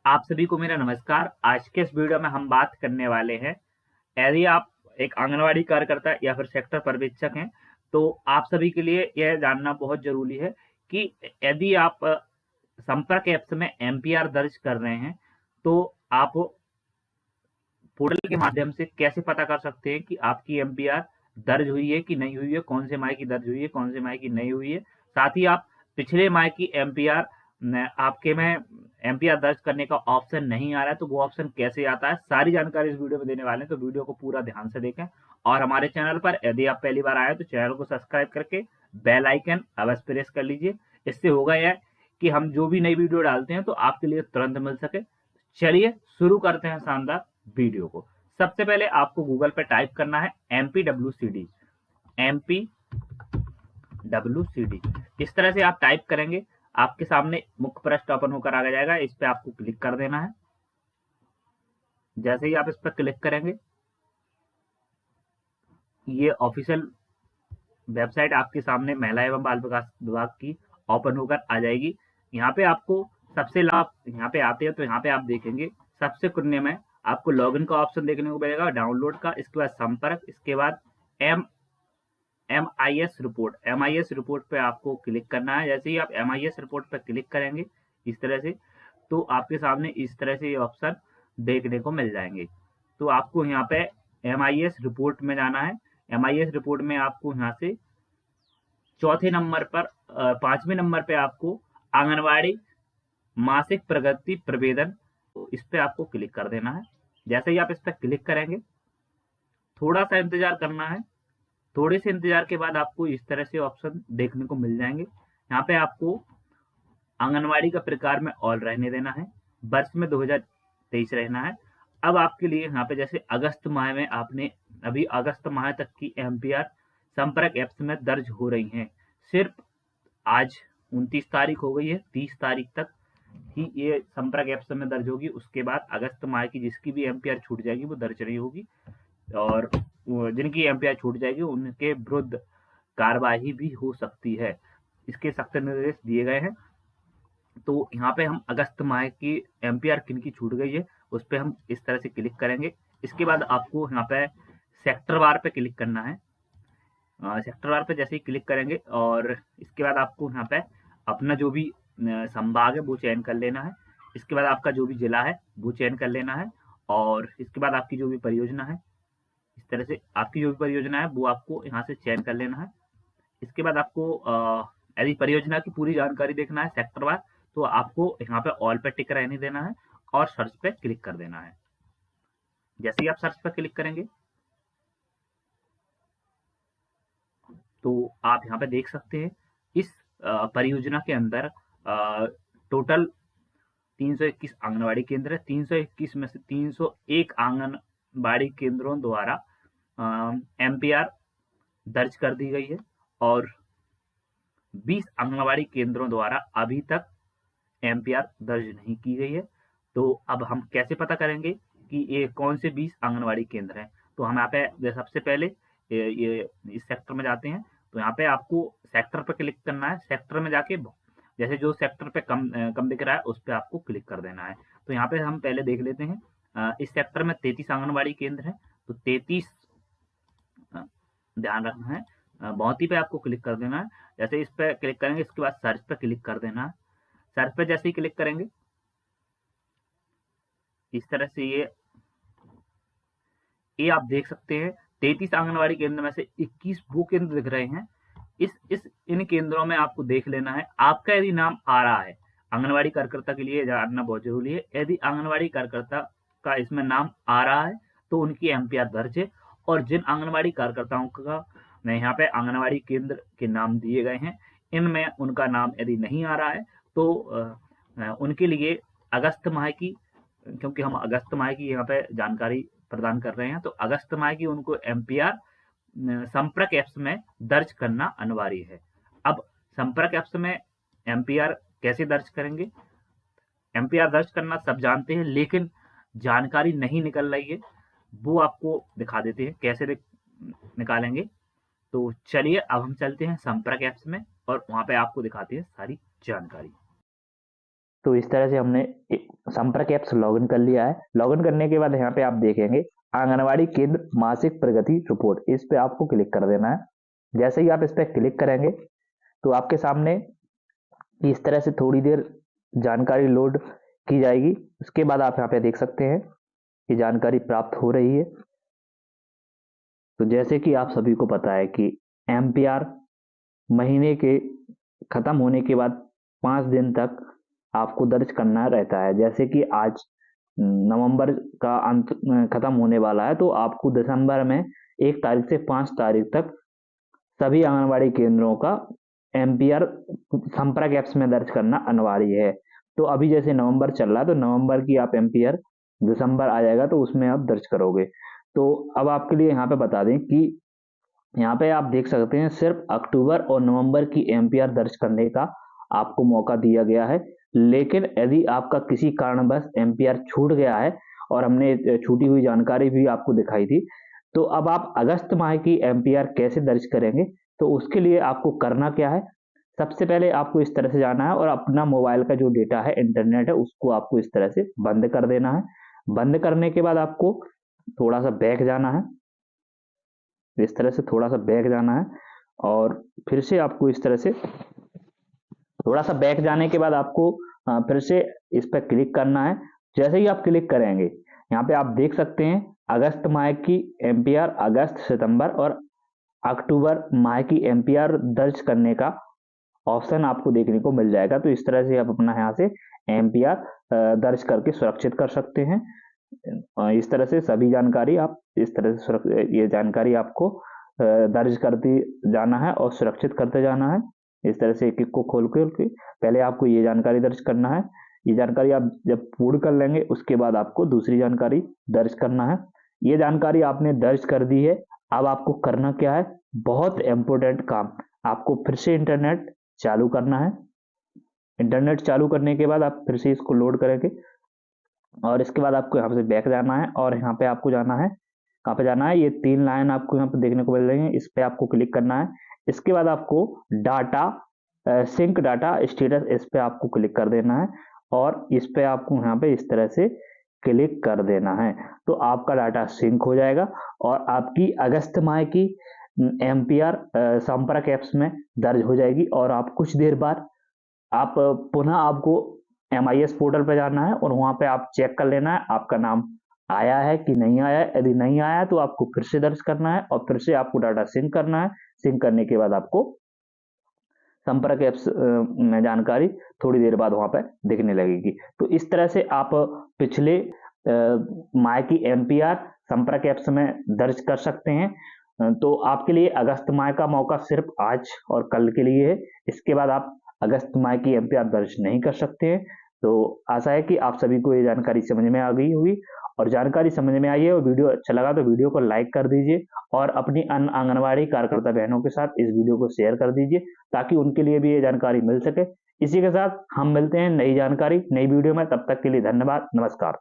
आप सभी को मेरा नमस्कार। आज के इस वीडियो में हम बात करने वाले हैं, यदि आप एक आंगनवाड़ी कार्यकर्ता या फिर सेक्टर पर्यवेक्षक हैं, तो आप सभी के लिए यह जानना बहुत ज़रूरी है कि यदि आप संपर्क ऐप्स में एमपीआर दर्ज कर रहे हैं, तो आप पोर्टल के माध्यम से कैसे पता कर सकते हैं कि आपकी एमपीआर दर्ज हुई है कि नहीं हुई है, कौन से माह की दर्ज हुई है, कौन से माह की नहीं हुई है। साथ ही आप पिछले माह की एमपीआर आपके में एमपीआर दर्ज करने का ऑप्शन नहीं आ रहा है, तो वो ऑप्शन कैसे आता है, सारी जानकारी इस वीडियो में देने वाले हैं। तो वीडियो को पूरा ध्यान से देखें और हमारे चैनल पर यदि आप पहली बार आए तो चैनल को सब्सक्राइब करके बेल आइकन अवश्य प्रेस कर लीजिए। इससे होगा यह कि हम जो भी नई वीडियो डालते हैं तो आपके लिए तुरंत मिल सके। चलिए शुरू करते हैं शानदार वीडियो को। सबसे पहले आपको गूगल पे टाइप करना है MPWCD। MPWCD इस तरह से आप टाइप करेंगे, आपके सामने मुख्य पृष्ठ ओपन होकर आ जाएगा। इस पे आपको क्लिक कर देना है। जैसे ही आप इस पर क्लिक करेंगे, ये ऑफिशियल वेबसाइट आपके सामने महिला एवं बाल विकास विभाग की ओपन होकर आ जाएगी। यहाँ पे आपको सबसे लाभ, यहाँ पे आते हैं तो यहाँ पे आप देखेंगे सबसे कोने में आपको लॉगिन का ऑप्शन देखने को मिलेगा, डाउनलोड का, इसके बाद संपर्क, इसके बाद MIS रिपोर्ट। MIS रिपोर्ट पे आपको क्लिक करना है। जैसे ही आप MIS रिपोर्ट पे क्लिक करेंगे इस तरह से, तो आपके सामने इस तरह से ये ऑप्शन देखने को मिल जाएंगे। तो आपको यहाँ पे MIS रिपोर्ट में जाना है। MIS रिपोर्ट में आपको यहाँ से चौथे नंबर पर 5वें नंबर पे आपको आंगनवाड़ी मासिक प्रगति प्रतिवेदन, तो इस पे आपको क्लिक कर देना है। जैसे ही आप इस पर क्लिक करेंगे, थोड़ा सा इंतजार करना है। थोड़े से इंतजार के बाद आपको इस तरह से ऑप्शन देखने को मिल जाएंगे। यहाँ पे आपको आंगनवाड़ी का प्रकार में ऑल रहने देना है, वर्ष में 2023 रहना है। अब आपके लिए यहाँ पे जैसे अगस्त माह में आपने अभी अगस्त माह तक की एमपीआर संपर्क ऐप्स में दर्ज हो रही हैं। सिर्फ आज 29 तारीख हो गई है, 30 तारीख तक ही ये संपर्क ऐप्स में दर्ज होगी। उसके बाद अगस्त माह की जिसकी भी एमपीआर छूट जाएगी वो दर्ज नहीं होगी, और जिनकी एमपीआर छूट जाएगी उनके विरुद्ध कार्यवाही भी हो सकती है। इसके सख्त निर्देश दिए गए हैं। तो यहाँ पे हम अगस्त माह की एमपीआर किन की छूट गई है उस पर हम इस तरह से क्लिक करेंगे। इसके बाद आपको यहाँ पे सेक्टर वार पे क्लिक करना है। सेक्टर वार पे जैसे ही क्लिक करेंगे और इसके बाद आपको यहाँ पे अपना जो भी संभाग है वो चयन कर लेना है। इसके बाद आपका जो भी जिला है वो चयन कर लेना है, और इसके बाद आपकी जो भी परियोजना है, इस तरह से आपकी जो भी परियोजना है वो आपको यहाँ से चयन कर लेना है। इसके बाद आपको यदि परियोजना की पूरी जानकारी देखना है सेक्टर वार, तो आपको यहाँ पे ऑल पे टिक रहने देना है और सर्च पे क्लिक कर देना है। जैसे ही आप सर्च पे क्लिक करेंगे तो आप यहाँ पे देख सकते हैं इस परियोजना के अंदर टोटल 321 आंगनबाड़ी केंद्र है। 321 में से 301 आंगनबाड़ी केंद्रों द्वारा एमपीआर दर्ज कर दी गई है, और 20 आंगनबाड़ी केंद्रों द्वारा अभी तक एमपीआर दर्ज नहीं की गई है। तो अब हम कैसे पता करेंगे कि ये कौन से 20 आंगनबाड़ी केंद्र हैं? तो हम यहाँ पे सबसे पहले ये इस सेक्टर में जाते हैं। तो यहाँ पे आपको सेक्टर पर क्लिक करना है। सेक्टर में जाके जैसे जो सेक्टर पे कम दिख रहा है उस पर आपको क्लिक कर देना है। तो यहाँ पे हम पहले देख लेते हैं। इस सेक्टर में 33 आंगनबाड़ी केंद्र हैं, तो 33 ध्यान रखना है। 32 पे आपको क्लिक कर देना है। जैसे इस पे क्लिक करेंगे इसके बाद सर्च पे क्लिक कर देना है। सर्च पे जैसे ही क्लिक करेंगे इस तरह से ये आप देख सकते हैं 33 आंगनबाड़ी केंद्र में से 21 वो केंद्र दिख रहे हैं। इन केंद्रों में आपको देख लेना है आपका यदि नाम आ रहा है। आंगनबाड़ी कार्यकर्ता के लिए जानना बहुत जरूरी है, यदि आंगनबाड़ी कार्यकर्ता का इसमें नाम आ रहा है तो उनकी एमपीआर दर्ज है। और जिन आंगनबाड़ी कार्यकर्ताओं का यहाँ पे आंगनबाड़ी केंद्र के नाम दिए गए हैं, इनमें उनका नाम यदि नहीं आ रहा है तो उनके लिए अगस्त माह की, क्योंकि हम अगस्त माह की यहाँ पे जानकारी प्रदान कर रहे हैं, तो अगस्त माह की उनको एमपीआर संपर्क ऐप्स में दर्ज करना अनिवार्य है। अब संपर्क ऐप्स में एमपीआर कैसे दर्ज करेंगे? एमपीआर दर्ज करना सब जानते हैं, लेकिन जानकारी नहीं निकल रही है, वो आपको दिखा देते हैं कैसे निकालेंगे। तो चलिए अब हम चलते हैं संपर्क ऐप्स में और वहां पे आपको दिखाते हैं सारी जानकारी। तो इस तरह से हमने संपर्क ऐप्स लॉगिन कर लिया है। लॉगिन करने के बाद यहाँ पे आप देखेंगे आंगनवाड़ी केंद्र मासिक प्रगति रिपोर्ट, इस पे आपको क्लिक कर देना है। जैसे ही आप इस पर क्लिक करेंगे तो आपके सामने इस तरह से थोड़ी देर जानकारी लोड की जाएगी। उसके बाद आप यहाँ पे देख सकते हैं कि जानकारी प्राप्त हो रही है। तो जैसे कि आप सभी को पता है कि एमपीआर महीने के खत्म होने के बाद 5 दिन तक आपको दर्ज करना रहता है। जैसे कि आज नवंबर का अंत खत्म होने वाला है, तो आपको दिसंबर में 1 तारीख से 5 तारीख तक सभी आंगनबाड़ी केंद्रों का एमपीआर संपर्क ऐप्स में दर्ज करना अनिवार्य है। तो अभी जैसे नवंबर चल रहा है, तो नवंबर की आप एमपीआर दिसंबर आ जाएगा तो उसमें आप दर्ज करोगे। तो अब आपके लिए यहाँ पे बता दें कि यहाँ पे आप देख सकते हैं सिर्फ अक्टूबर और नवंबर की एमपीआर दर्ज करने का आपको मौका दिया गया है। लेकिन यदि आपका किसी कारणवश एमपीआर छूट गया है, और हमने छूटी हुई जानकारी भी आपको दिखाई थी, तो अब आप अगस्त माह की एमपीआर कैसे दर्ज करेंगे? तो उसके लिए आपको करना क्या है, सबसे पहले आपको इस तरह से जाना है और अपना मोबाइल का जो डेटा है, इंटरनेट है, उसको आपको इस तरह से बंद कर देना है। बंद करने के बाद आपको थोड़ा सा बैक जाना है, इस तरह से थोड़ा सा बैक जाना है, और फिर से आपको इस तरह से थोड़ा सा बैक जाने के बाद आपको फिर से इस पर क्लिक करना है। जैसे ही आप क्लिक करेंगे यहाँ पे आप देख सकते हैं अगस्त माह की एमपीआर, अगस्त, सितंबर और अक्टूबर माह की एमपीआर दर्ज करने का ऑप्शन आपको देखने को मिल जाएगा। तो इस तरह से आप अपना यहाँ से एमपीआर दर्ज करके सुरक्षित कर सकते हैं। इस तरह से सभी जानकारी आप इस तरह से ये जानकारी आपको दर्ज करते जाना है और सुरक्षित करते जाना है। इस तरह से एक एक को खोल के पहले आपको ये जानकारी दर्ज करना है। ये जानकारी आप जब पूर्ण कर लेंगे उसके बाद आपको दूसरी जानकारी दर्ज करना है। ये जानकारी आपने दर्ज कर दी है। अब आपको करना क्या है, बहुत इंपॉर्टेंट काम, आपको फिर से इंटरनेट चालू करना है। इंटरनेट चालू करने के बाद आप फिर से इसको लोड करेंगे और इसके बाद आपको यहाँ से बैक जाना है और यहाँ पे आपको जाना है, कहाँ पे जाना है, ये 3 लाइन आपको यहाँ पे देखने को मिल रही है, इस पे आपको क्लिक करना है। इसके बाद आपको डाटा सिंक डाटा स्टेटस, इस पे आपको क्लिक कर देना है और इस पे आपको यहाँ पे इस तरह से क्लिक कर देना है। तो आपका डाटा सिंक हो जाएगा और आपकी अगस्त माह की एमपीआर संपर्क ऐप्स में दर्ज हो जाएगी। और आप कुछ देर बाद आप पुनः आपको MIS पोर्टल पे जाना है और वहां पे आप चेक कर लेना है आपका नाम आया है कि नहीं आया है। यदि नहीं आया है तो आपको फिर से दर्ज करना है और फिर से आपको डाटा सिंक करना है। सिंक करने के बाद आपको संपर्क ऐप्स में जानकारी थोड़ी देर बाद वहां पर दिखने लगेगी। तो इस तरह से आप पिछले माह की एमपीआर संपर्क ऐप्स में दर्ज कर सकते हैं। तो आपके लिए अगस्त माह का मौका सिर्फ आज और कल के लिए है। इसके बाद आप अगस्त माह की एमपीआर दर्ज नहीं कर सकते हैं। तो आशा है कि आप सभी को ये जानकारी समझ में आ गई होगी, और जानकारी समझ में आई है और वीडियो अच्छा लगा तो वीडियो को लाइक कर दीजिए और अपनी अन्य आंगनबाड़ी कार्यकर्ता बहनों के साथ इस वीडियो को शेयर कर दीजिए ताकि उनके लिए भी ये जानकारी मिल सके। इसी के साथ हम मिलते हैं नई जानकारी नई वीडियो में, तब तक के लिए धन्यवाद, नमस्कार।